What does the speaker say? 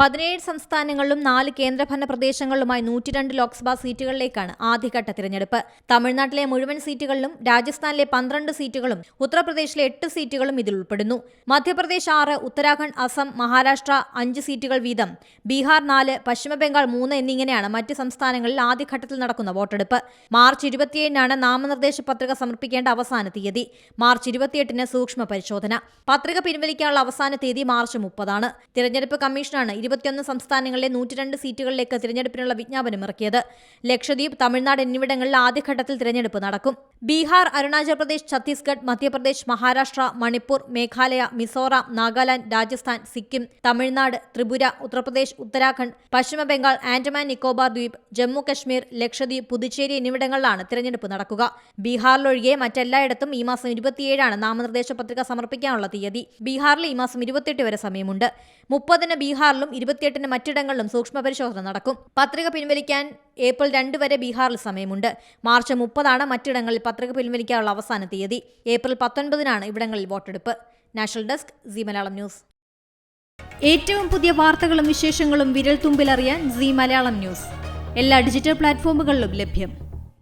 17 സംസ്ഥാനങ്ങളിലും 4 കേന്ദ്രഭരണ പ്രദേശങ്ങളിലുമായി 102 ലോക്സഭാ സീറ്റുകളിലേക്കാണ് ആദ്യഘട്ട തിരഞ്ഞെടുപ്പ്. തമിഴ്നാട്ടിലെ മുഴുവൻ സീറ്റുകളിലും രാജസ്ഥാനിലെ 12 സീറ്റുകളും ഉത്തർപ്രദേശിലെ 8 സീറ്റുകളും ഇതിൽ ഉൾപ്പെടുന്നു. മധ്യപ്രദേശ് 6, ഉത്തരാഖണ്ഡ്, അസം, മഹാരാഷ്ട്ര 5 സീറ്റുകൾ വീതം, ബീഹാർ 4, പശ്ചിമബംഗാൾ 3 എന്നിങ്ങനെയാണ് മറ്റ് സംസ്ഥാനങ്ങളിൽ ആദ്യഘട്ടത്തിൽ നടക്കുന്ന വോട്ടെടുപ്പ്. മാർച്ച് 27-നാണ് നാമനിർദ്ദേശ പത്രിക സമർപ്പിക്കേണ്ട അവസാന തീയതി. മാർച്ച് 28-ന് സൂക്ഷ്മ പരിശോധന. പത്രിക പിൻവലിക്കാനുള്ള അവസാന തീയതി മാർച്ച് 30-ആണ്. തിരഞ്ഞെടുപ്പ് കമ്മീഷനാണ് 21 സംസ്ഥാനങ്ങളിലെ 102 സീറ്റുകളിലേക്ക് തിരഞ്ഞെടുപ്പിനുള്ള വിജ്ഞാപനം ഇറക്കിയത്. ലക്ഷദ്വീപ്, തമിഴ്നാട് എന്നിവിടങ്ങളിൽ ആദ്യഘട്ടത്തിൽ തിരഞ്ഞെടുപ്പ് നടക്കും. ബീഹാർ, അരുണാചൽ പ്രദേശ്, ഛത്തീസ്ഗഡ്, മധ്യപ്രദേശ്, മഹാരാഷ്ട്ര, മണിപ്പൂർ, മേഘാലയ, മിസോറാം, നാഗാലാൻഡ്, രാജസ്ഥാൻ, സിക്കിം, തമിഴ്നാട്, ത്രിപുര, ഉത്തർപ്രദേശ്, ഉത്തരാഖണ്ഡ്, പശ്ചിമബംഗാൾ, ആൻഡമാൻ നിക്കോബാർ ദ്വീപ്, ജമ്മു കശ്മീർ, ലക്ഷദ്വീപ്, പുതുച്ചേരി എന്നിവിടങ്ങളിലാണ് തിരഞ്ഞെടുപ്പ് നടക്കുക. ബീഹാറിലൊഴികെ മറ്റെല്ലായിടത്തും ഈ മാസം 27-ആണ് നാമനിർദ്ദേശ പത്രിക സമർപ്പിക്കാനുള്ള തീയതി. ബീഹാറിൽ ഈ മാസം 28 വരെ സമയമുണ്ട്. 30-ന് ബീഹാറിലും 28-ന് മറ്റിടങ്ങളിലും സൂക്ഷ്മ പരിശോധന നടക്കും. പത്രിക പിൻവലിക്കാൻ ഏപ്രിൽ 2 വരെ ബീഹാറിൽ സമയമുണ്ട്. മാർച്ച് 30-ആണ് മറ്റിടങ്ങളിൽ പത്രിക പിൻവലിക്കാനുള്ള അവസാന തീയതി. ഏപ്രിൽ 19-നാണ് ഇവിടങ്ങളിൽ വോട്ടെടുപ്പ്. National desk, Zee Malayalam news. ഏറ്റവും പുതിയ വാർത്തകളും വിശേഷങ്ങളും വിരൽ തുമ്പിലറിയാൻ സീ മലയാളം ന്യൂസ് എല്ലാ ഡിജിറ്റൽ പ്ലാറ്റ്ഫോമുകളിലും ലഭ്യം.